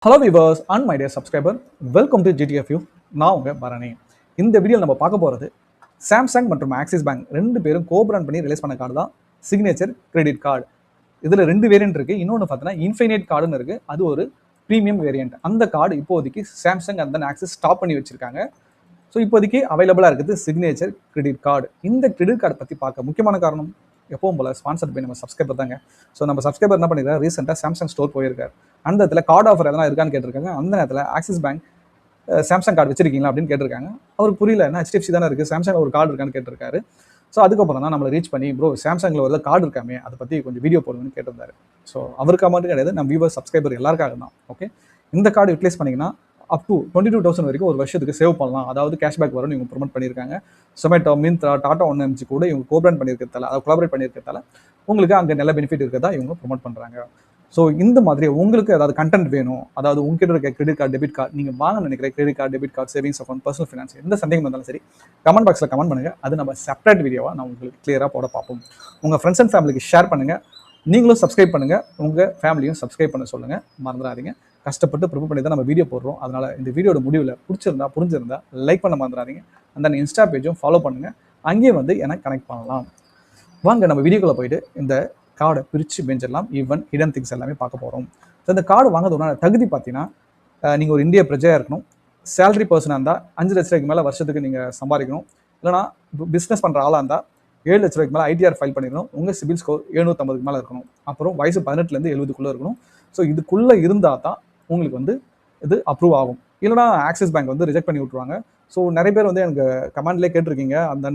Hello viewers and my dear subscriber, welcome to GDFU. நான் உங்கள் பரணி. இந்த வீடியோவில் நம்ம பார்க்க போகிறது சாம்சங் மற்றும் ஆக்சிஸ் பேங்க் ரெண்டு பேரும் கோபிராண்ட் பண்ணி ரிலீஸ் பண்ண கார்டு தான் சிக்னேச்சர் கிரெடிட் கார்டு. இதில் ரெண்டு வேரியன்ட் இருக்குது. இன்னொன்று பார்த்தீங்கன்னா இன்ஃபைனைட் கார்டுன்னு இருக்குது. அது ஒரு ப்ரீமியம் வேரியன்ட். அந்த கார்டு இப்போதைக்கு Samsung and then axis stop பண்ணி வச்சுருக்காங்க. ஸோ இப்போதைக்கு அவைலபிளாக இருக்குது சிக்னேச்சர் கிரெடிட் கார்டு. இந்த கிரெடிட் கார்டு பற்றி பார்க்க முக்கியமான காரணம் எப்பவும் போல ஸ்பான்சர் பை நம்ம சப்ஸ்கிரைபர் தாங்க. ஸோ நம்ம சப்ஸ்கிரைபர் என்ன பண்ணிருக்காரு, ரீசெண்டாக சாம்சங் ஸ்டோர் போயிருக்காரு. அந்த இடத்துல கார்டு ஆஃபர் எதனா இருக்கான்னு கேட்டிருக்காங்க. அந்த நேரத்தில் ஆக்சிஸ் பேங்க் சாம்சங் கார்டு வச்சிருக்கீங்களா அப்படின்னு கேட்டிருக்காங்க. அவருக்கு புரியல, என்ன HDFC தானே இருக்குது, சாம்சங் ஒரு கார்டு இருக்கான்னு கேட்டிருக்காரு. ஸோ அதுக்கப்புறம் தான் நம்மளை ரீச் பண்ணி, ப்ரோ சாம்சங்கில் ஒரு கார்டு இருக்காமே அதை பற்றி கொஞ்சம் வீடியோ போடுங்கன்னு கேட்டிருந்தாரு. ஸோ அவருக்காக மட்டும் கிடையாது, நம்ம வியூவர் சப்ஸ்கிரைபர் எல்லாருக்காக தான். ஓகே, இந்த கார்டு யூட்டிலைஸ் பண்ணிங்கன்னா அப் டு 22,000 வரைக்கும் ஒரு வருஷத்துக்கு சேவ் பண்ணலாம். அதாவது கேஷ்பேக் வரும்னு இவங்க ப்ரொமோட் பண்ணியிருக்காங்க. சொமேட்டோ, மிந்த்ரா, டாடா 1mg கூட இவங்க கோபிராண்ட் பண்ணியிருக்கிறதால, அதை கொலாபரேட் பண்ணியிருக்கிறதால உங்களுக்கு அங்கே நல்ல பெனிஃபிட் இருக்கிறதா இவங்க ப்ரொமோட் பண்ணுறாங்க. ஸோ இந்த மாதிரி உங்களுக்கு ஏதாவது கண்டென்ட் வேணும், அதாவது உங்ககிட்ட இருக்க கிரெடிட் கார்டு, டெபிட் கார்டு, நீங்கள் வாங்க நினைக்கிற credit card, debit card, savings account, personal finance, எந்த சந்தேகம் இருந்தாலும் சரி கமெண்ட் பாக்ஸில் கமெண்ட் பண்ணுங்கள். அது நம்ம செப்பரேட் வீடியோவாக நான் உங்களுக்கு கிளியராக போட பார்ப்போம். உங்கள் ஃப்ரெண்ட்ஸ் அண்ட் ஃபேமிலிக்கு ஷேர் பண்ணுங்கள். நீங்களும் சப்ஸ்கிரைப் பண்ணுங்கள், உங்கள் ஃபேமிலியும் சப்ஸ்கிரைப் பண்ண சொல்லுங்கள், மறந்துடாதீங்க. கஷ்டப்பட்டு ப்ரிப்பேர் பண்ணி தான் நம்ம வீடியோ போடுறோம். அதனால் இந்த வீடியோட முடிவில் புரிஞ்சிருந்தா லைக் பண்ண மறந்துடாதீங்க. அந்த இன்ஸ்டா பேஜும் ஃபாலோ பண்ணுங்கள். அங்கேயே வந்து எனக்கு கனெக்ட் பண்ணலாம். வாங்க நம்ம வீடியோக்குள்ளே போயிட்டு இந்த கார்டை பிரித்து பெஞ்சிடலாம். ஈவன் ஹிடன் திங்ஸ் எல்லாமே பார்க்க போகிறோம். ஸோ இந்த கார்டு வாங்குறதுனால தகுதி பார்த்தீங்கன்னா, நீங்கள் ஒரு இந்திய பிரஜையாக இருக்கணும், சேலரி பர்சனாக இருந்தால் 5 லட்ச ரூபாய்க்கு மேலே வருஷத்துக்கு நீங்கள் சம்பாதிக்கணும், இல்லைனா பிஸ்னஸ் பண்ணுற ஆளாக இருந்தால் 7 லட்ச ரூபாய்க்கு மேலே ITR ஃபைல் பண்ணிடணும், உங்கள் சிபில் ஸ்கோர் 750க்கு மேலே இருக்கணும், அப்புறம் வயசு 18லேருந்து 70க்குள்ளே இருக்கணும். ஸோ இதுக்குள்ளே இருந்தால் தான் உங்களுக்கு வந்து இது அப்ரூவ் ஆகும். இல்லைனா ஆக்சிஸ் பேங்க் வந்து ரிஜெக்ட் பண்ணி விட்ருவாங்க. ஸோ நிறைய பேர் வந்து எனக்கு கமெண்ட்லேயே கேட்டிருக்கீங்க, அந்த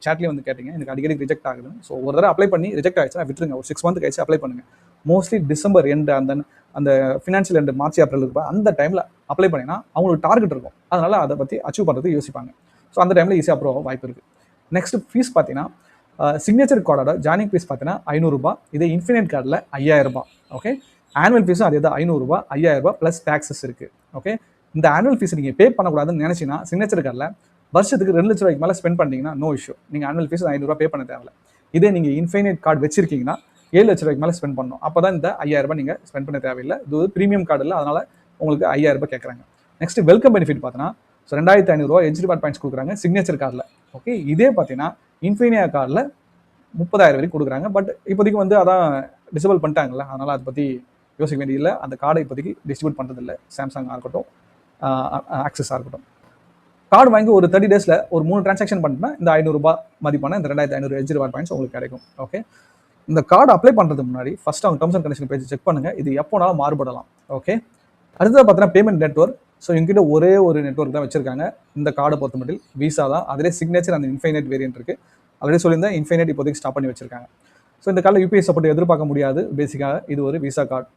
சேட்லேயே வந்து கேட்டிங்க, எனக்கு அடிக்கடி ரிஜெக்ட் ஆகுதுன்னு. ஸோ ஒரு தடவை அப்ளை பண்ணி ரிஜெக்ட் ஆகிடுச்சுன்னா விட்டுருங்க. ஒரு 6 மந்த் கழிச்சு அப்ளை பண்ணுங்கள். மோஸ்ட்லி டிசம்பர் எண்டு, அந்த ஃபினான்ஷியல் எண்டு மார்ச் ஏப்ரல் இருப்பா, அந்த டைமில் அப்ளை பண்ணிங்கன்னா அவங்களுக்கு டார்கெட் இருக்கும். அதனால் அதை பற்றி அச்சீவ் பண்ணுறதுக்கு யோசிப்பாங்க. ஸோ அந்த டைமில் ஈஸியாக அப்ரூவ் ஆக வாய்ப்பு இருக்குது. நெக்ஸ்ட் ஃபீஸ் பார்த்தீங்கன்னா, சிக்னேச்சர் கார்டோட ஜாயினிங் ஃபீஸ் பார்த்தீங்கன்னா 500 ரூபாய். இதே இன்ஃபினைட் கார்டில் 5000 ரூபாய். ஓகே, ஆனுவல் ஃபீஸும் அதே தான் 500 ரூபாய், 5000 ரூபாய் ப்ளஸ் டேக்ஸஸ் இருக்குது. ஓகே, இந்த ஆனுவல் ஃபீஸ் நீங்கள் பே பண்ணக்கூடாதுன்னு நினச்சிங்கன்னா சிக்னேச்சர் கார்டில் வருஷத்துக்கு 2 லட்ச ரூபாய்க்கு மேலே ஸ்பெண்ட் பண்ணிங்கன்னா நோ இஷ்யூ, நீங்கள் ஆனுவல் ஃபீஸ் 500 ரூபாய் பே பண்ண தேவையில்ல. இதே நீங்கள் இன்ஃபைனைட் கார்டு வச்சிருக்கீங்கன்னா 7 லட்ச ரூபாய்க்கு மேலே ஸ்பெண்ட் பண்ணணும். அப்போ தான் இந்த 5000 ரூபாய் நீங்கள் ஸ்பெண்ட் பண்ண தேவையில்லை. இது ஒரு ப்ரீமியம் கார்டு இல்லை, அதனால் உங்களுக்கு 5000 ரூபாய் கேட்குறாங்க. நெக்ஸ்ட் வெல்கம் பெனிஃபிட் பார்த்தீங்கன்னா, ஸோ 2500 ரூபாய் எஜ் ரிவார்ட் பாயிண்ட்ஸ் கொடுக்குறாங்க சிக்னேச்சர் கார்டில். ஓகே, இதே பார்த்தீங்கன்னா இன்ஃபைனியா கார்டில் 30,000 வரைக்கும் கொடுக்குறாங்க. பட் இப்போதைக்கு வந்து அதான் டிசபிள் பண்ணிட்டாங்கல்ல, அதனால் அதை பற்றி யோசிக்க வேண்டியதில்லை. அந்த கார்டை இப்போதைக்கு டிஸ்ட்ரிபியூட் பண்ணுறதில்லை, சாம்சங்காக இருக்கட்டும் ஆக்சிஸாக இருக்கட்டும். கார்டு வாங்கி ஒரு 30 டேஸில் ஒரு 3 டிரான்சாக்ஷன் பண்ணிட்டுனா இந்த 500 ரூபாய் மதிப்பான இந்த 2500 எஜ் ரிவார்ட் பாயிண்ட்ஸ் உங்களுக்கு கிடைக்கும். ஓகே, இந்த கார்டு அப்ளை பண்ணுறதுக்கு முன்னாடி ஃபஸ்ட் அவங்க terms and condition page check பண்ணுங்கள். இது எப்போனாலும் மாறுபடலாம். ஓகே, அடுத்தது பார்த்தீங்கன்னா பேமெண்ட் நெட்வொர்க். ஸோ எங்கிட்ட ஒரே ஒரு நெட்வொர்க் தான் வச்சிருக்காங்க இந்த கார்டை பொறுத்த மட்டும், விசா தான். அதிலே சிக்னேச்சர் அந்த இன்ஃபைனைட் வேரியன்ட் இருக்குது. ஆல்ரெடி சொல்லியிருந்தேன், இன்ஃபைனைட் இப்போதைக்கு ஸ்டாப் பண்ணி வச்சிருக்காங்க. ஸோ இந்த கார்டில் UPI சப்போர்ட் எதிர்பார்க்க முடியாது. பேசிக்காக இது ஒரு விசா கார்டு.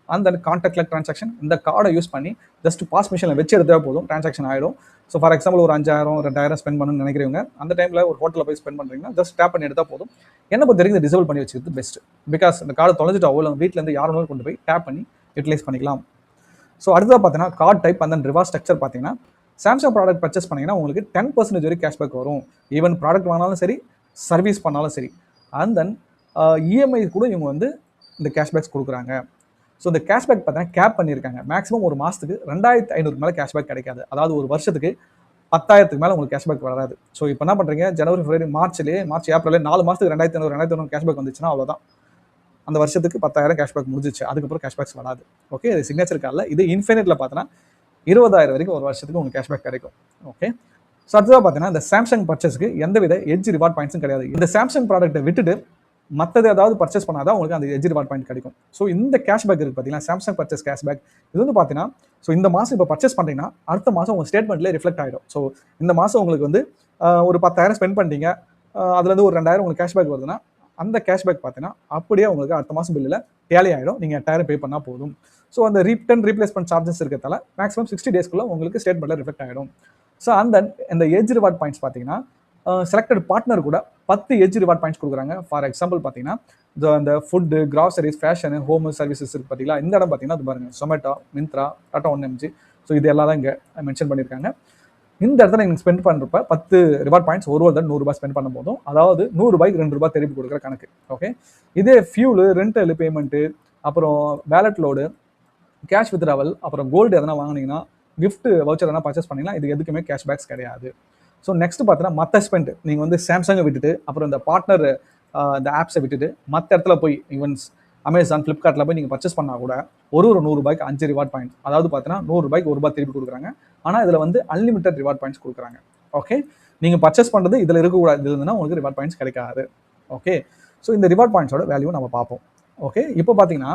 அந்த கான்டாக்ட்ல டிரான்சாக்ஷன் இந்த கார்டை யூஸ் பண்ணி ஜஸ்ட் பாஸ் மிஷினில் வச்சு எடுத்தால் போதும், டிரான்சாக்ஷன் ஆகிடும். ஸோ ஃபார் எக்ஸாம்பிள் ஒரு 5000 2000 ஸ்பெண்ட் பண்ணணும்னு நினைக்கிறவங்க அந்த டைமில் ஒரு ஹோட்டலில் போய் ஸ்பெண்ட் பண்ணுறீங்கன்னா ஜஸ்ட் டேப் பண்ணி எடுத்தால் போதும். என்ன பொறுத்த வரைக்கும் டிசேபிள் பண்ணி வச்சுக்கிறது பெஸ்ட். பிகாஸ் இந்த கார்டு தொலைஞ்சிட்டு அவ்வளோ வீட்டிலேருந்து யாரும் கொண்டு போய் டேப் பண்ணி யூட்டிலைஸ் பண்ணிக்கலாம். ஸோ அடுத்ததாக பார்த்தீங்கன்னா கார்டு டைப் அந்த ரிவார்ட் ஸ்ட்ரக்சர் பார்த்தீங்கன்னா, சாம்சங் ப்ராடக்ட் பர்ச்சேஸ் பண்ணிங்கன்னா உங்களுக்கு 10% வரைக்கும் கேஷ்பேக் வரும். ஈவன் ப்ராடக்ட் வாங்கினாலும் சரி, சர்வீஸ் பண்ணாலும் சரி. அண்ட் தென் EMI கூட இவங்க வந்து இந்த கேஷ்பேக்ஸ் கொடுக்குறாங்க. ஸோ இந்த கேஷ்பேக் பார்த்தீங்கன்னா கேப் பண்ணியிருக்காங்க. மேக்ஸிமம் ஒரு மாதத்துக்கு 2500 மேலே கேஷ்பேக் கிடைக்காது. அதாவது ஒரு வருஷத்துக்கு 10,000க்கு மேலே உங்களுக்கு கேஷ்பேக் வராது. ஸோ இப்போ என்ன பண்ணுறீங்க, ஜனவரி, பிப்ரவரி, மார்ச், ஏப்ரல் 4 மாதத்துக்கு 2500 கேஷ்பேக் வந்துச்சுன்னா அவ்வளோதான். அந்த வருஷத்துக்கு 10,000 கேஷ்பேக் முடிஞ்சிச்சு. அதுக்கப்புறம் கேஷ்பேக்ஸ் வராது. ஓகே, இது சிக்னேச்சர் கார்டில். இது இன்ஃபைனைட்டில் பார்த்தீங்கன்னா 20,000 வரைக்கும் ஒரு வருஷத்துக்கு உங்களுக்கு கேஷ்பேக் கிடைக்கும். ஓகே, ஸோ அடுத்ததாக பார்த்தீங்கன்னா இந்த சாம்சங் பர்ச்சேஸ்க்கு எந்தவித எஜ் ரிவார்ட் பாயிண்ட்ஸும் கிடையாது. இந்த சாம்சங் ப்ராடக்ட்டை விட்டுட்டு மற்றது ஏதாவது பர்ச்சேஸ் பண்ணாதான் உங்களுக்கு அந்த எஜ் ரிவார்ட் பாயிண்ட் கிடைக்கும். ஸோ இந்த கேஷ்பேக் இருக்குது பார்த்தீங்கன்னா, சாம்சங் பர்ச்சேஸ் கேஷ்பேக். இது வந்து பார்த்தீங்கன்னா, ஸோ இந்த மாதம் இப்போ பர்ச்சேஸ் பண்ணுறீங்கன்னா அடுத்த மாதம் உங்கள் ஸ்டேட்மெண்ட்லேயே ரிஃப்ளெக்ட் ஆகிடும். ஸோ இந்த மாதம் உங்களுக்கு வந்து ஒரு 10,000 ஸ்பெண்ட் பண்ணிட்டீங்க, அதுலேருந்து ஒரு 2,000 உங்களுக்கு கேஷ்பேக் வருதுன்னா அந்த கேஷ்பேக் பார்த்தீங்கன்னா அப்படியே உங்களுக்கு அடுத்த மாதம் பில்லில் டேலி ஆகிடும். நீங்கள் 8,000 பே பண்ணால் போதும். ஸோ அந்த ரீப்ளேஸ்மெண்ட் சார்ஜஸ் இருக்கிறதால மேக்ஸிமம் 60 டேஸ்க்குள்ளே உங்களுக்கு ஸ்டேட்மெண்ட்டில் ரிஃப்ளெக்ட் ஆகிடும். ஸோ அந்த எஜ் ரிவார்ட் பாயிண்ட்ஸ் பார்த்தீங்கன்னா, செலக்டட் பார்ட்னர் கூட 10 எஜ் ரிவார்ட் பாயிண்ட்ஸ் கொடுக்குறாங்க. ஃபார் எக்ஸாம்பிள் பார்த்தீங்கன்னா, இந்த food, groceries, fashion, home services இருக்குது பார்த்தீங்களா, இந்த இடம் பார்த்தீங்கன்னா அது பாருங்கள், சொமேட்டோ, மிந்த்ரா, டாடா 1mg. ஸோ இது எல்லாம் தான் இங்கே மென்ஷன் பண்ணியிருக்காங்க. இந்த இடத்துல நீங்கள் ஸ்பெண்ட் பண்ணுறப்ப 10 ரிவார்ட் பாயிண்ட்ஸ் ஒரு தடவை 100 ரூபாய் ஸ்பெண்ட் பண்ண போதும். அதாவது 100 ரூபாய்க்கு 2 ரூபாய் திருப்பி கொடுக்குற கணக்கு. ஓகே, இதே ஃபியூலு, ரெண்டல் பேமெண்ட்டு, அப்புறம் வேலட் லோடு, கேஷ் வித்ராவல், அப்புறம் கோல்டு எதனா வாங்கினீங்கன்னா, கிஃப்ட் வவுச்சர் எதனா பர்ச்சேஸ் பண்ணீங்கன்னா இது எதுக்குமே கேஷ்பேக்ஸ் கிடையாது. ஸோ நெக்ஸ்ட் பார்த்தீங்கன்னா மற்ற ஸ்பெண்ட் நீங்கள் வந்து சாம்சங்கை விட்டுட்டு அப்புறம் இந்த பார்ட்னர் இந்த ஆப்ஸை விட்டுட்டு மற்ற இடத்துல போய் ஈவன்ஸ் அமேசான், ஃப்ளிப்கார்ட்டில் போய் நீங்கள் பர்ச்சேஸ் பண்ணால் கூட ஒரு ₹100 5 ரிவார்ட் பாயிண்ட்ஸ், அதாவது பார்த்தீங்கன்னா ₹100 ₹1 திருப்பி கொடுக்குறாங்க. ஆனால் இதில் வந்து அன்லிமிட்டட் ரிவார்ட் பாயிண்ட்ஸ் கொடுக்குறாங்க. ஓகே, நீங்கள் பர்ச்சேஸ் பண்ணுறது இதில் இருக்கக்கூடாது, இது இருந்ததுன்னா உங்களுக்கு ரிவார்ட் பாயிண்ட்ஸ் கிடைக்காது. ஓகே, ஸோ இந்த ரிவார்ட் பாயிண்ட்ஸோட வேல்யூ நம்ம பார்ப்போம். ஓகே, இப்போ பார்த்தீங்கன்னா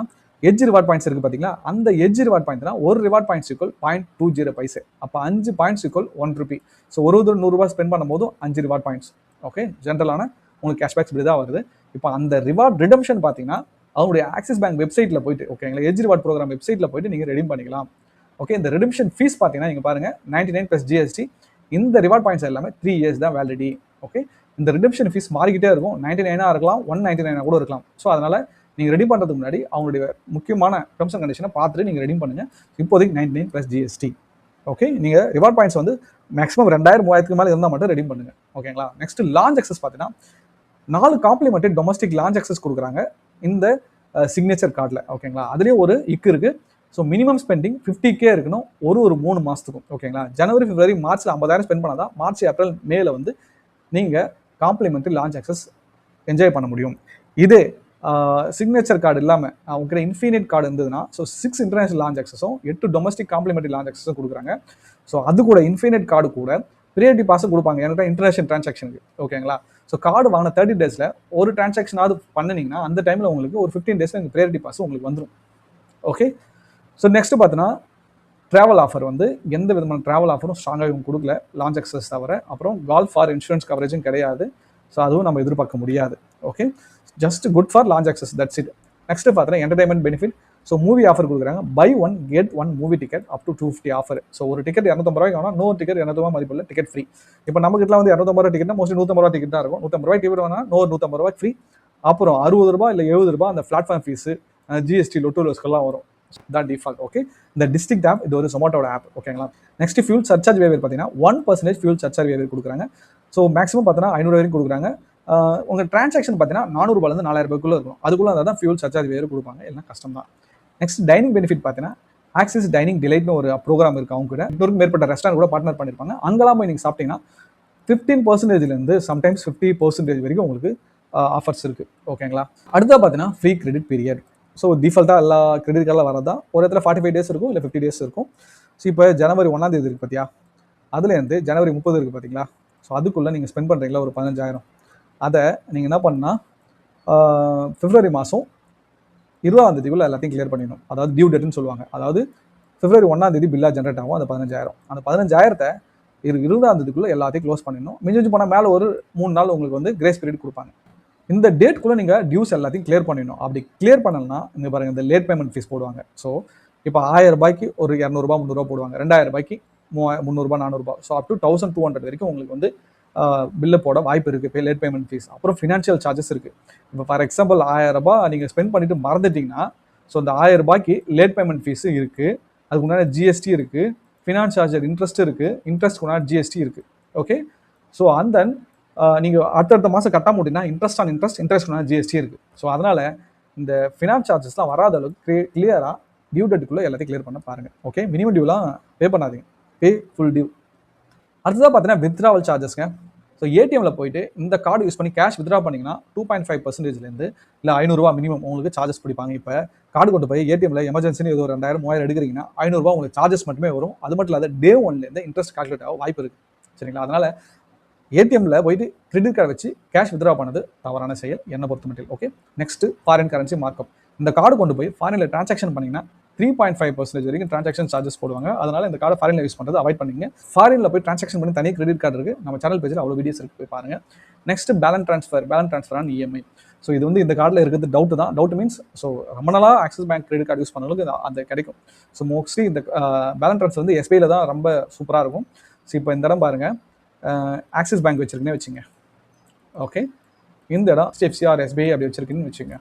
எட்ஜ் ரிவார்ட் பாயிண்ட்ஸ் இருக்குது பார்த்தீங்களா, அந்த எட்ஜ் ரிவார்ட் பாயிண்ட்னா ஒரு ரிவார்ட் பாயிண்ட்ஸ் ஈக்குவல் 0.20 பைசே. அப்போ 5 பாயிண்ட்ஸ் ஈக்குவல் ₹1. ஸோ ஒரு ₹100 ஸ்பெண்ட் பண்ணும்போதும் 5 ரிவார்ட் பாயிண்ட்ஸ். ஓகே, ஜென்ரலான உங்களுக்கு கேஷ்பேக்ஸ் இப்படி தான் வருது. இப்போ அந்த ரிவார்ட் ரிடம்ஷன் பார்த்தீங்கன்னா அவங்களுடைய ஆக்சிஸ் பேங்க் வெப்சைட்டில் போயிட்டு, ஓகேங்களா, எட்ஜ் ரிவார்ட் ப்ரோக்ராம் வெப்சைட்டில் போயிட்டு நீங்கள் ரெடீம் பண்ணிக்கலாம். ஓகே, இந்த ரிடம்ஷன் ஃபீஸ் பார்த்தீங்கன்னா நீங்கள் பாருங்கள் 99 + GST. இந்த ரிவார்ட் பாயிண்ட்ஸ் எல்லாமே 3 இயர்ஸ் தான் வேலிடிட்டி. ஓகே, இந்த ரிடம்ஷன் ஃபீஸ் மாறிக்கிட்டே இருக்கும், 99 இருக்கலாம், 199 கூட இருக்கலாம். ஸோ அதனால் நீங்கள் ரெடி பண்ணுறதுக்கு முன்னாடி அவங்களுடைய முக்கியமான டர்ம்ஸ் அண்ட் கண்டிஷனை பார்த்துட்டு நீங்கள் ரெடி பண்ணுங்கள். இப்போதைக்கு 99 + GST. ஓகே, நீங்கள் ரிவார்ட் பாயிண்ட்ஸ் வந்து மேக்ஸிமம் 2000 3000க்கு மேலே இருந்தால் மட்டும் ரெடி பண்ணுங்கள். ஓகேங்களா. நெக்ஸ்ட் லான்ச் அக்சஸ் பார்த்தீங்கன்னா 4 காம்ப்ளிமெண்ட்ரி டொமஸ்டிக் லான்ச் அக்சஸ் கொடுக்குறாங்க இந்த சிக்னேச்சர் கார்டில். ஓகேங்களா, அதுலேயும் ஒரு இக்கு இருக்குது. ஸோ மினிமம் ஸ்பெண்டிங் 50K இருக்கணும் ஒரு 3 மாதத்துக்கும். ஓகேங்களா, ஜனவரி, பிப்ரவரி, மார்ச்சில் 50,000 ஸ்பெண்ட் பண்ணால் தான் மார்ச், ஏப்ரல், மேல வந்து நீங்கள் காம்ப்ளிமெண்ட்ரி லான்ச் அக்சஸ் என்ஜாய் பண்ண முடியும். இதே சிக்னேச்சர் கார்டு இல்லாமல் உங்ககிட்ட இன்ஃபினிட் கார்டு இருந்ததுன்னா, ஸோ 6 இன்டர்நேஷனல் லான்ச் அக்சஸும் 8 டொமஸ்டிக் காம்ப்ளிமெண்ட்ரி லான்ச் அக்சஸும் கொடுக்குறாங்க. ஸோ அது கூட இன்ஃபினிட் கார்டு கூட பிரியாரிட்டி பாஸும் கொடுப்பாங்க என்கிட்ட இன்டர்நேஷனல் டிரான்சாக்ஷனுக்கு. ஓகேங்களா, ஸோ கார்டு வாங்கின 30 டேஸில் ஒரு டிரான்சாக்ஷனாவது பண்ணினீங்கன்னா அந்த டைமில் உங்களுக்கு ஒரு 15 டேஸில் இந்த பிரியாரிட்டி பாஸ் உங்களுக்கு வந்துடும். ஓகே, ஸோ நெக்ஸ்ட் பார்த்தீங்கன்னா ட்ராவல் ஆஃபர் வந்து எந்த விதமான ட்ராவல் ஆஃபரும் ஸ்ட்ராங்காக இவங்க கொடுக்கல, லான்ச் அக்சஸ் தவிர. அப்புறம் கால்ஃப் ஃபார் இன்சூரன்ஸ் கவரேஜும் கிடையாது. ஸோ அதுவும் நம்ம எதிர்பார்க்க முடியாது. Okay, just good for lounge access, that's it. Next பார்த்தீங்கன்னா entertainment benefit. So movie offer கொடுக்குறாங்க, buy 1 get 1 movie ticket up to 250 offer. So ஒரு டிக்கெட் ₹250 ஆனால் இன்னொரு டிக்கெட் ₹250 மதிப்புள்ள டிக்கெட் ஃப்ரீ. இப்போ நமக்குலாம் வந்து ₹250 டிக்கெட்னா மோஸ்ட்லி ₹150 டிக்கெட் தான் இருக்கும். ₹150 டிக்கெட் வேணா இன்னொரு ₹150 ஃப்ரீ. அப்புறம் ₹60 இல்லை ₹70 அந்த பிளாட்ஃபார்ம் ஃபீஸு, GST, லொட்டோலோஸ்க்கெல்லாம் வரும். தான் டிஃபால்ட். ஓகே, இந்த டிஸ்ட்ரிக்ட் ஆப் இது ஒரு சொமோட்டோட ஆப். ஓகேங்களா. நெக்ஸ்ட் ஃபியூல் சர்சார்ஜ் வேவர் பார்த்தீங்கன்னா 1% ஃபியூல் சர்சார்ஜ் வேவர் கொடுக்குறாங்க. ஸோ மேக்ஸிமம் பார்த்தீங்கன்னா 500 வரைக்கும் கொடுக்குறாங்க. உங்கள் டிரான்சாக்ஷன் பார்த்தீங்கன்னா ₹400 ₹4000 இருக்கும். அதுக்குள்ளே இருந்தால் தான் ஃபியூல் சர்சார்ஜ் வேறு கொடுப்பாங்க, இல்லைனா கஷ்டம் தான். நெக்ஸ்ட் டைனிங் பெனிஃபிட் பார்த்தீங்கன்னா ஆக்சிஸ் டைனிங் டிலைட்னு ஒரு ப்ரோக்ராம் இருக்குது. அவங்க கூட 200க்கும் மேற்பட்ட ரெஸ்டாரண்ட் கூட பார்ட்னர் பண்ணியிருப்பாங்க. அங்கெல்லாம் போய் நீங்கள் சாப்பிட்டீங்கன்னா 15%லேருந்து சம்டைம்ஸ் 50% வரைக்கும் உங்களுக்கு ஆஃபர்ஸ் இருக்குது. ஓகேங்களா. அடுத்தது பார்த்தீங்கன்னா ஃப்ரீ கிரெடிட் பீரியட். ஸோ டிஃபால்ட்டாக எல்லா கிரெடிட் கார்டில் வரதான் ஒரு இடத்துல 45 டேஸ் இருக்கும், இல்லை 50 டேஸ் இருக்கும். ஸோ இப்போ ஜனவரி 1ஆம் தேதி இருக்குது பார்த்தியா, அதுலேருந்து ஜனவரி 30 இருக்குது பார்த்தீங்களா. ஸோ அதுக்குள்ளே நீங்கள் ஸ்பெண்ட் பண்ணுறீங்களா ஒரு 15,000, அதை நீங்கள் என்ன பண்ணால் பிப்ரவரி மாதம் 20ஆம் தேதிக்குள்ளே எல்லாத்தையும் கிளியர் பண்ணிடணும். அதாவது டியூ டேட்னு சொல்லுவாங்க. அதாவது பிப்ரவரி 1ஆம் தேதி பில்லாக ஜென்ரேட் ஆகும் அந்த 15,000. அந்த 15,000த்தை 20ஆம் தேதிக்குள்ளே எல்லாத்தையும் க்ளோஸ் பண்ணிடணும். மிஞ்சி போனால் மேலே ஒரு 3 நாள் உங்களுக்கு வந்து கிரேஸ் பீரியட் கொடுப்பாங்க. இந்த டேட்குள்ளே நீங்கள் டியூஸ் எல்லாத்தையும் கிளியர் பண்ணிடணும். அப்படி கிளியர் பண்ணலன்னா இங்கே பாருங்கள், இந்த லேட் பேமெண்ட் ஃபீஸ் போடுவாங்க. ஸோ இப்போ ₹1000 ஒரு ₹200 ₹300 போடுவாங்க, ₹2000 ₹300 400. ஸோ அப் டு 1200 வரைக்கும் உங்களுக்கு வந்து பில்லு போட வாய்ப்பு இருக்குது, லேட் பேமெண்ட் ஃபீஸ். அப்புறம் ஃபினான்ஷியல் சார்ஜஸ் இருக்குது. இப்போ ஃபார் எக்ஸாம்பிள் ₹1000 நீங்கள் ஸ்பெண்ட் பண்ணிட்டு மறந்துட்டிங்கன்னா, ஸோ அந்த ₹1000 லேட் பேமெண்ட் ஃபீஸு இருக்குது, அதுக்கு முன்னாடி GST இருக்குது, ஃபினான்ஸ் சார்ஜர் இன்ட்ரெஸ்ட் இருக்குது, இன்ட்ரெஸ்ட் முன்னாடி GST இருக்குது. ஓகே, ஸோ அந்த நீங்கள் அடுத்தடுத்த மாதம் கட்டாம முடியும்னா interest on interest, interest GST இருக்குது. ஸோ அதனால் இந்த ஃபினான்ஸ் சார்ஜஸ்லாம் வராத அளவுக்கு கிளியராக டியூ டேட்டுக்குள்ளே எல்லாத்தையும் கிளியர் பண்ண பாருங்கள். ஓகே, மினிமம் டியூலாம் பே பண்ணாதீங்க, பே ஃபுல் டியூ. அடுத்ததாக பார்த்தீங்கன்னா வித்ராவல் சார்ஜஸ்ங்க. ஸோ ஏடிஎம்மில் போயிட்டு இந்த கார்டு யூஸ் பண்ணி கேஷ் வித்ரா பண்ணிங்கன்னா 2.5%லேருந்து இல்லை ₹500 மினிமம் உங்களுக்கு சார்ஜஸ் பிடிப்பாங்க. இப்போ கார்டு கொண்டு போய் ஏடிஎம்மில் எமர்ஜென்சின்னு ஏதோ 2000 3000 எடுக்கிறீங்கன்னா ₹500 உங்களுக்கு சார்ஜஸ் மட்டுமே வரும். அது மட்டும் இல்லாத டே 1லேருந்து இன்ட்ரெஸ்ட் கால்குலேட் ஆக வாய்ப்பு இருக்குது. சரிங்களா. அதனால் ஏடிஎம்மில் போயிட்டு கிரெடிட் கார்டு வச்சு கேஷ் வித்ரா பண்ணது தவறான செயல் என்னை பொறுத்த மட்டும். Okay, next foreign currency markup. இந்த கார்டு கொண்டு போய் ஃபாரினில் டிரான்சாக்ஷன் பண்ணிங்கன்னா 3.5% வரைக்கும் டிரான்சாக்ஷன் சார்ஜஸ் போடுவாங்க. அதனால் இந்த கார்டு ஃபாரினில் யூஸ் பண்ணுறது அவாய்ட் பண்ணிங்க. ஃபாரினில் போய் டிரான்சாக்ஷன் பண்ணி தனி கிரெடிட் கார்டு இருக்குது, நம்ம சேனல் பேஜில் அவ்வளோ வீடியோஸ் இருக்குது, போய் பாருங்கள். Next balance transfer on EMI. So இது வந்து இந்த கார்டில் இருக்கிறது டவுட்டு தான். டவுட் மீன்ஸ் ஸோ ரொம்ப நாளாக axis bank credit card use பண்ணவங்களுக்கு அந்த கிடைக்கும். ஸோ மோஸ்ட்லி இந்த பேலன்ஸ் ட்ரான்ஸ்ஃபர் வந்து SBIயில் தான் ரொம்ப சூப்பராக இருக்கும். ஸோ இப்போ இந்த இடம் பாருங்கள், ஆக்சிஸ் பேங்க் வச்சுருக்குன்னே வச்சுங்க. ஓகே, இந்த இடம் HDFC ஆர் SBI அப்படி வச்சுருக்குன்னு வச்சுங்க.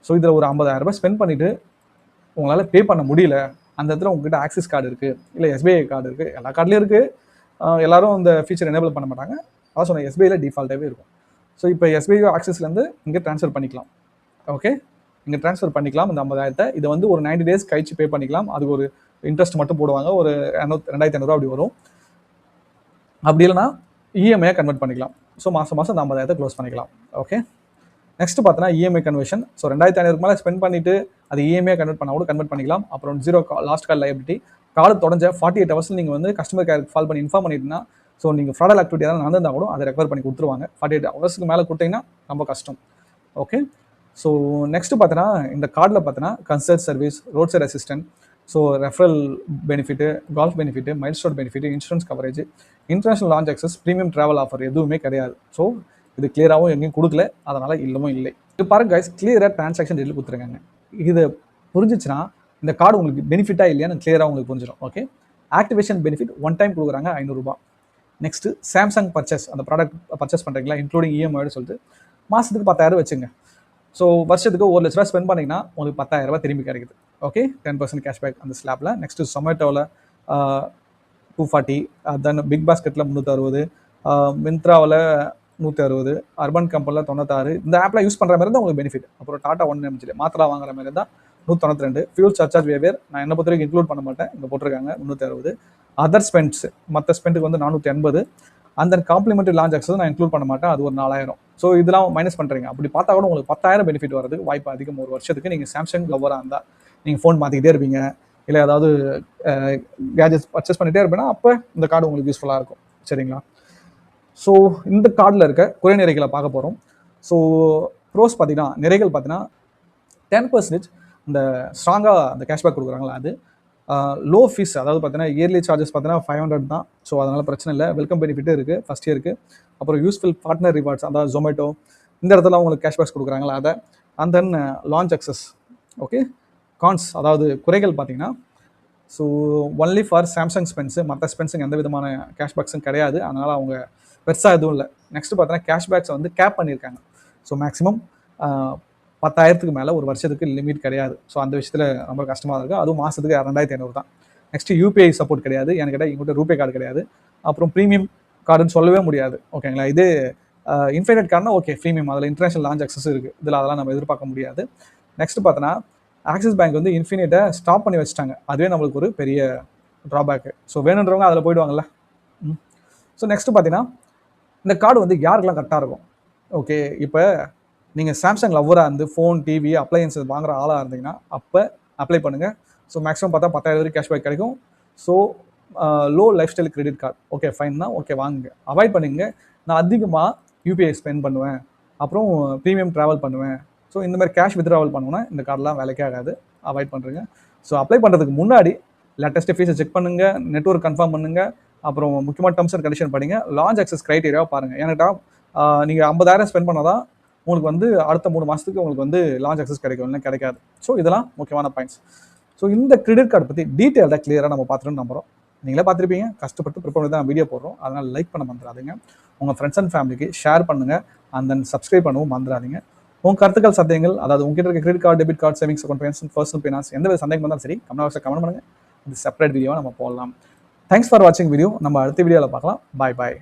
ஸோ இதில் ஒரு ₹50,000 ஸ்பெண்ட் பண்ணிவிட்டு உங்களால் பே பண்ண முடியல, அந்த இடத்துல உங்ககிட்ட ஆக்சிஸ் கார்டு இருக்குது, இல்லை SBI கார்டு இருக்குது, எல்லா கார்டுலேயும் இருக்குது. எல்லாரும் இந்த ஃபீச்சர் எனேபிள் பண்ண மாட்டாங்க. அதான் சொன்ன SBIயில் டிஃபால்ட்டாகவே இருக்கும். ஸோ இப்போ SBI ஆக்சிஸ்லேருந்து இங்கே ட்ரான்ஸ்ஃபர் பண்ணிக்கலாம். ஓகே, நீங்கள் ட்ரான்ஸ்ஃபர் பண்ணிக்கலாம் இந்த 50,000. இதை வந்து ஒரு 90 days கழிச்சு பே பண்ணிக்கலாம். அதுக்கு ஒரு இன்ட்ரெஸ்ட் மட்டும் போடுவாங்க, ஒரு 2,500 அப்படி வரும். அப்படி இல்லைனா இஎம்ஐயை கன்வெர்ட் பண்ணிக்கலாம். ஸோ மாதம் மாதம் இந்த 50,000 க்ளோஸ் பண்ணிக்கலாம். ஓகே, நெக்ஸ்ட் பார்த்தீங்கன்னா இஎம்ஐ கன்வர்ஷன். ஸோ 2,500 மேலே ஸ்பெண்ட் பண்ணிட்டு அது இஎம்ஐ கன்வெர்ட் பண்ண கூட கன்வெர்ட் பண்ணிக்கலாம். அப்புறம் லாஸ்ட் கால் லைபிலிட்டி, கார்டு தொடஞ்ச 48 hours நீங்கள் வந்து கஸ்டமர் கேருக்கு கால் பண்ணி இன்ஃபார்ம் பண்ணிட்டீங்கன்னா, ஸோ நீங்கள் ஃப்ராடல் ஆக்டிவிட்டி ஏதாவது நடந்திருந்தால் கூட அதை ரெக்கவர் பண்ணி கொடுத்துருவாங்க. 48 hours மேலே கொடுத்தீங்கன்னா ரொம்ப கஷ்டம். ஓகே, ஸோ நெக்ஸ்ட் பார்த்தீங்கன்னா இந்த கார்டில் பார்த்தீங்கன்னா consult service, road side assistant, so referral benefit, golf benefit, milestone benefit, insurance coverage, international lounge access, premium travel offer எதுவுமே கிடையாது. ஸோ இது கிளியராகவும் எங்கேயும் கொடுக்கல, அதனால் இல்லவும் இல்லை. இது பாருங்க கைஸ், கிளியராக டிரான்சாக்ஷன் டீட்டெயில் கொடுத்துருக்காங்க. இது புரிஞ்சிச்சுன்னா இந்த கார்டு உங்களுக்கு பெனிஃபிட்டாக இல்லையான்னு கிளியராக உங்களுக்கு புரிஞ்சிடும். ஓகே, ஆக்டிவேஷன் பெனிஃபிட் 1 time கொடுக்குறாங்க, 500 ரூபாய். நெக்ஸ்ட் சாம்சங் பர்ச்சேஸ், அந்த ப்ராடக்ட் பர்ச்சேஸ் பண்ணுறீங்களா இன்க்ளூடிங் இஎம்ஐன்னு சொல்லிட்டு மாதத்துக்கு 10,000 வச்சுங்க. ஸோ வருஷத்துக்கு 1 லட்ச ரூபா ஸ்பெண்ட் பண்ணிங்கன்னா உங்களுக்கு 10,000 ரூபாய் திரும்பி கிடைக்குது. ஓகே, 10% கேஷ்பேக் அந்த ஸ்லாப்பில். நெக்ஸ்ட்டு சொமேட்டோவில் 240, தென் பிக் பாஸ்கெட்டில் 360, மிந்த்ராவில் 160, அர்பன் கம்பெனியில் 96. இந்த ஆப்பில் யூஸ் பண்ணுற மாதிரி தான் உங்களுக்கு பெனிஃபிட். அப்புறம் டாட்டா 1 மாத்திரா வாங்குற மாதிரி தான் 192. ஃபியூல் சர்சார்ஜ் வேவியர் நான் என்ன பொறுத்த வரைக்கும் இன்க்ளூட் பண்ண மாட்டேன், இங்கே போட்டிருக்காங்க 360. அதர் ஸ்பெண்ட்ஸ், மற்ற ஸ்பெண்டுக்கு வந்து 480. அந்த காம்ப்ளிமெண்ட்ரி லான்ச் ஆக்சஸ் நான் இன்க்ளூட் பண்ண மாட்டேன், அது ஒரு 4,000. ஸோ இதெல்லாம் மைனஸ் பண்ணுறீங்க. அப்படி பார்த்தா கூட உங்களுக்கு 10,000 பெனிஃபிட் வரதுக்கு வாய்ப்பு அதிகம். ஒரு வருஷத்துக்கு நீங்கள் சாம்சங் லவராக இருந்தால் நீங்கள் ஃபோன் மாற்றிக்கிட்டே இருப்பீங்க, இல்லை ஏதாவது கேஜெட்ஸ் பர்ச்சேஸ் பண்ணிகிட்டே இருப்பீங்கன்னா அப்போ இந்த கார்டு உங்களுக்கு யூஸ்ஃபுல்லாக இருக்கும். சரிங்களா? ஸோ இந்த கார்டில் இருக்க குறை நிறைகளை பார்க்க போகிறோம். ஸோ ப்ரோஸ் பார்த்தீங்கன்னா, நிறைகள் பார்த்தீங்கன்னா 10% இந்த ஸ்ட்ராங்காக அந்த கேஷ்பேக் கொடுக்குறாங்களா அது. லோ ஃபீஸ், அதாவது பார்த்தீங்கன்னா இயர்லி சார்ஜஸ் பார்த்தீங்கன்னா 500 தான். ஸோ அதனால் பிரச்சனை இல்லை. வெல்கம் பெனிஃபிட்டு இருக்குது ஃபஸ்ட் இயருக்கு. அப்புறம் யூஸ்ஃபுல் பார்ட்னர் ரிவார்ட்ஸ், அதாவது ஜொமேட்டோ இந்த இடத்துல உங்களுக்கு கேஷ்பேக்ஸ் கொடுக்குறாங்களா அதை. And then lounge access. Okay, cons, அதாவது குறைகள் பார்த்தீங்கன்னா, so only for Samsung spends, மற்ற ஸ்பென்ஸுங்க எந்த விதமான கேஷ்பேக்ஸும் கிடையாது. அதனால் அவங்க பெருசாக எதுவும் இல்லை. நெக்ஸ்ட் பார்த்தீங்கன்னா கேஷ்பேக்ஸை வந்து கேப் பண்ணியிருக்காங்க. ஸோ மேக்ஸிமம் 10,000 மேலே ஒரு வருஷத்துக்கு லிமிட் கிடையாது. ஸோ அந்த விஷயத்தில் ரொம்ப கஷ்டமாக இருக்குது. அதுவும் மாதத்துக்கு 2,500 தான். நெக்ஸ்ட்டு யூபிஐ சப்போர்ட் கிடையாது. எனக்கு கேட்டால் எங்கள்கிட்ட ரூபே கார்டு கிடையாது. அப்புறம் ப்ரீமியம் கார்டுன்னு சொல்லவே முடியாது. ஓகேங்களா? இது இன்ஃபைனைட் கார்டுனா ஓகே, ப்ரீமியம், அதில் இன்டர்நேஷனல் லான்ச் அக்சஸ் இருக்குது. இதில் அதெல்லாம் நம்ம எதிர்பார்க்க முடியாது. நெக்ஸ்ட் பார்த்தோன்னா ஆக்சிஸ் பேங்க் வந்து இன்ஃபினிட்டை ஸ்டாப் பண்ணி வச்சுட்டாங்க. அதுவே நம்மளுக்கு ஒரு பெரிய ட்ராபேக்கு. ஸோ வேணுன்றவங்க அதில் போயிடுவாங்கல்ல. ஸோ நெக்ஸ்ட்டு பார்த்தீங்கன்னா இந்த கார்டு வந்து யாருக்கெல்லாம் கரெக்டாக இருக்கும்? ஓகே, இப்போ நீங்கள் சாம்சங் லவ்வராக இருந்து ஃபோன், டிவி, அப்ளையன்ஸஸ் வாங்குற ஆளாக இருந்தீங்கன்னா அப்போ அப்ளை பண்ணுங்கள். ஸோ மேக்ஸிமம் பார்த்தா 10,000 வரைக்கும் கேஷ்பேக் கிடைக்கும். So low lifestyle credit card okay ஃபைன்னா ஓகே வாங்குங்க. அவாய்ட் பண்ணிங்க. நான் அதிகமாக யூபிஐ ஸ்பெண்ட் பண்ணுவேன், அப்புறம் ப்ரீமியம் ட்ராவல் பண்ணுவேன், ஸோ இந்த மாதிரி கேஷ் வித்ட்ராவல் பண்ணுவேன்னா இந்த கார்டெலாம் வேலைக்கே ஆகாது. அவாய்ட் பண்ணுறேங்க. ஸோ அப்ளை பண்ணுறதுக்கு முன்னாடி லேட்டஸ்ட்டு ஃபீஸை செக் பண்ணுங்கள், நெட்வொர்க் கன்ஃபார்ம் பண்ணுங்கள், அப்புறம் முக்கியமாக டர்ம்ஸ் அண்ட் கண்டிஷன் படிங்க, லான்ச் அக்சஸ் க்ரைட்டீரியாவை பாருங்கள். ஏன்னாட்டா நீங்கள் 50,000 ஸ்பெண்ட் பண்ணால் தான் உங்களுக்கு வந்து அடுத்த 3 மாதத்துக்கு உங்களுக்கு வந்து லான்ச் அக்சஸ் கிடைக்கும், இல்லை கிடைக்காது. ஸோ இதெல்லாம் முக்கியமான பாயிண்ட்ஸ். ஸோ இந்த கிரெடிட் கார்டு பற்றி டீட்டெயிலாக கிளியராக நம்ம பார்த்துட்டு நம்புகிறோம். நீங்களே பார்த்துருப்பீங்க, கஷ்டப்பட்டு ப்ரிப்பேர் பண்ணி தான் வீடியோ போடுறோம். அதனால் லைக் பண்ண மறந்துடாதீங்க. உங்கள் ஃப்ரெண்ட்ஸ் அண்ட் ஃபேமிலிக்கு ஷேர் பண்ணுங்கள். அண்ட் தென் சப்ஸ்கிரைப் பண்ணவும் மறந்துடாதீங்க. உங்கள் கருத்துக்கள், சந்தேகங்கள், அதாவது உங்ககிட்ட இருக்க credit card, debit card, savings account, personal finance எந்த வித சந்தேகம் வந்தாலும் சரி கமெண்ட் பாக்ஸில் கமெண்ட் பண்ணுங்கள். இது செப்பரேட் வீடியோவை நம்ம போடலாம். தேங்க்ஸ் ஃபார் வாட்சிங் வீடியோ. நம்ம அடுத்த வீடியோவில் பார்க்கலாம். பாய் பாய்.